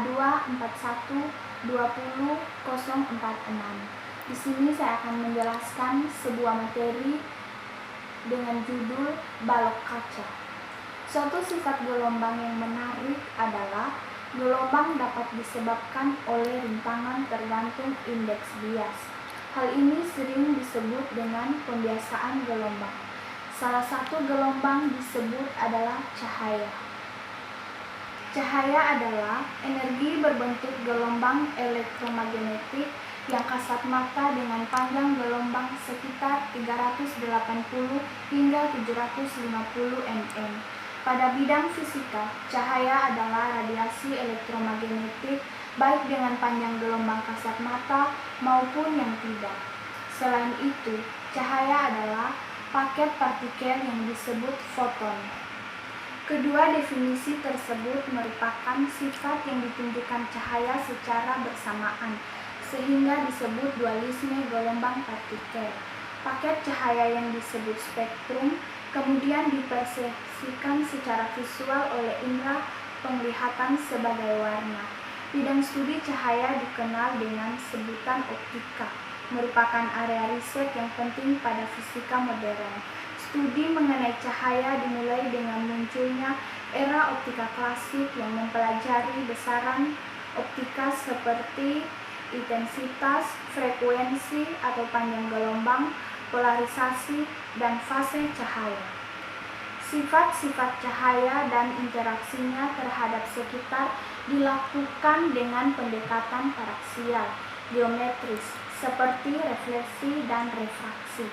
A2412046. Di sini saya akan menjelaskan sebuah materi dengan judul balok kaca. Suatu sifat gelombang yang menarik adalah gelombang dapat disebabkan oleh rintangan tergantung indeks bias. Hal ini sering disebut dengan pembiasaan gelombang. Salah satu gelombang disebut adalah cahaya. Cahaya adalah energi berbentuk gelombang elektromagnetik yang kasat mata dengan panjang gelombang sekitar 380 hingga 750 mm. Pada bidang fisika, cahaya adalah radiasi elektromagnetik baik dengan panjang gelombang kasat mata maupun yang tidak. Selain itu, cahaya adalah paket partikel yang disebut foton. Kedua definisi tersebut merupakan sifat yang ditunjukkan cahaya secara bersamaan, sehingga disebut dualisme gelombang partikel. Paket cahaya yang disebut spektrum kemudian dipersepsikan secara visual oleh indera penglihatan sebagai warna. Bidang studi cahaya dikenal dengan sebutan optika, merupakan area riset yang penting pada fisika modern. Studi mengenai cahaya dimulai dengan munculnya era optika klasik yang mempelajari besaran optika seperti intensitas, frekuensi atau panjang gelombang, polarisasi, dan fase cahaya. Sifat-sifat cahaya dan interaksinya terhadap sekitar dilakukan dengan pendekatan paraksial, geometris, seperti refleksi dan refraksi,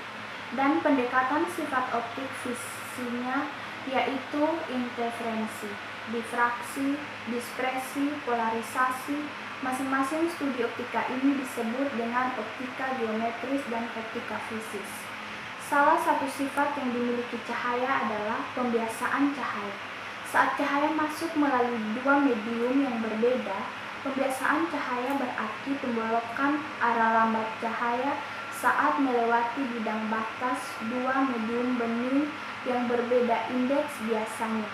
dan pendekatan sifat optik fisinya yaitu interferensi, difraksi, dispersi, polarisasi. Masing-masing studi optika ini disebut dengan optika geometris dan optika fisis. Salah satu sifat yang dimiliki cahaya adalah pembiasaan cahaya. Saat cahaya masuk melalui dua medium yang berbeda, pembiasaan cahaya berarti pembolokan arah lambat cahaya saat melewati bidang batas dua medium bening yang berbeda indeks biasanya.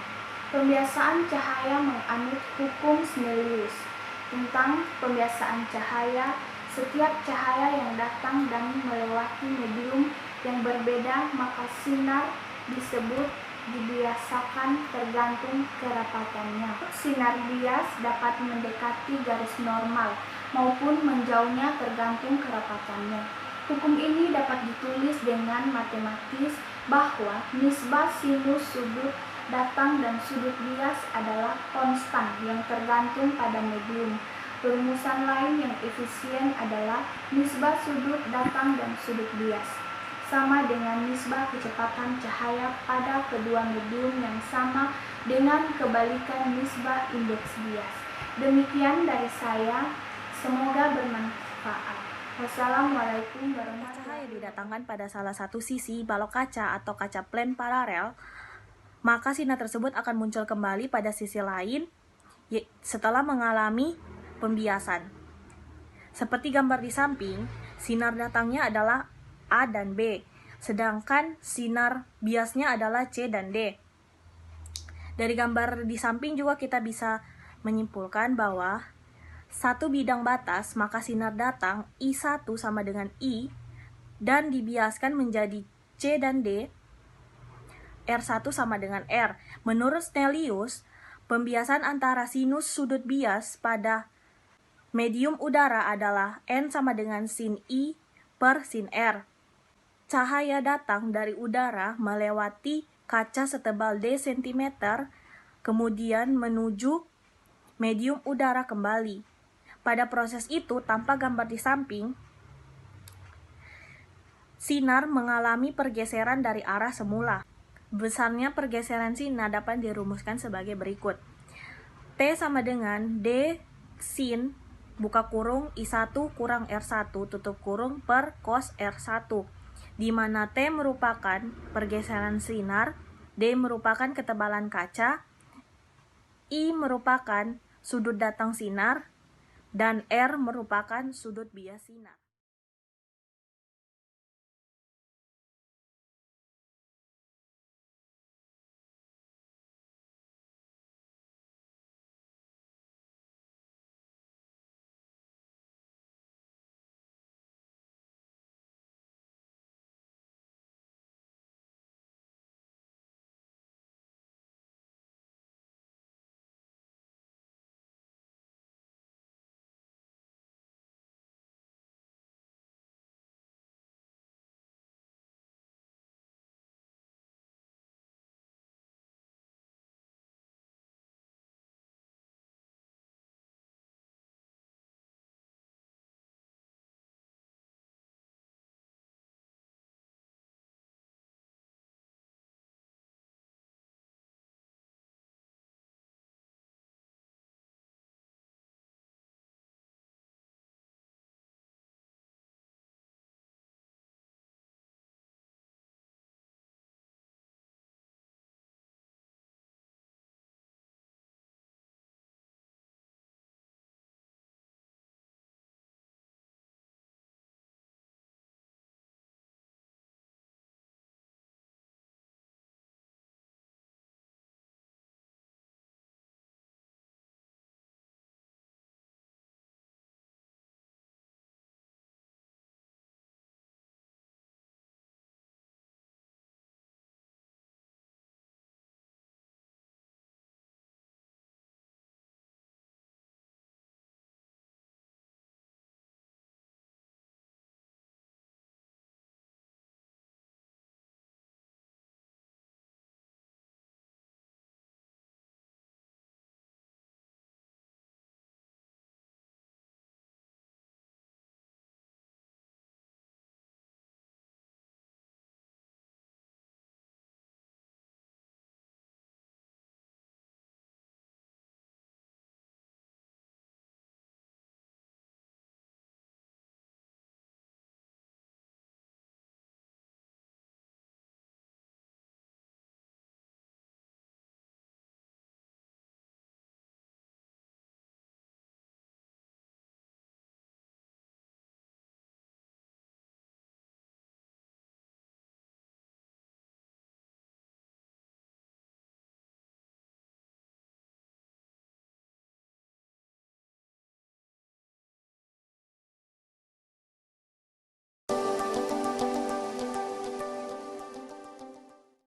Pembiasaan cahaya menganut hukum Snellius. Tentang pembiasaan cahaya, setiap cahaya yang datang dan melewati medium yang berbeda, maka sinar disebut dibiasakan tergantung kerapatannya. Sinar bias dapat mendekati garis normal maupun menjauhnya tergantung kerapatannya. Hukum ini dapat ditulis dengan matematis bahwa nisbah sinus sudut datang dan sudut bias adalah konstan yang tergantung pada medium. Perumusan lain yang efisien adalah nisbah sudut datang dan sudut bias sama dengan nisbah kecepatan cahaya pada kedua medium yang sama dengan kebalikan nisbah indeks bias. Demikian dari saya, semoga bermanfaat. Wassalamualaikum warahmatullahi wabarakatuh. Cahaya didatangkan pada salah satu sisi balok kaca atau kaca plane paralel, maka sinar tersebut akan muncul kembali pada sisi lain setelah mengalami pembiasan. Seperti gambar di samping, sinar datangnya adalah A dan B, sedangkan sinar biasnya adalah C dan D. Dari gambar di samping juga kita bisa menyimpulkan bahwa satu bidang batas, maka sinar datang I1 sama dengan I, dan dibiaskan menjadi C dan D, R1 sama dengan R. Menurut Snellius, pembiasan antara sinus sudut bias pada medium udara adalah N sama dengan sin I per sin R. Cahaya datang dari udara melewati kaca setebal D cm, kemudian menuju medium udara kembali. Pada proses itu, tanpa gambar di samping, sinar mengalami pergeseran dari arah semula. Besarnya pergeseran sinar dapat dirumuskan sebagai berikut. T sama dengan D sin buka kurung I1 kurang R1 tutup kurung per cos R1, di mana T merupakan pergeseran sinar, D merupakan ketebalan kaca, I merupakan sudut datang sinar, dan R merupakan sudut bias sinar.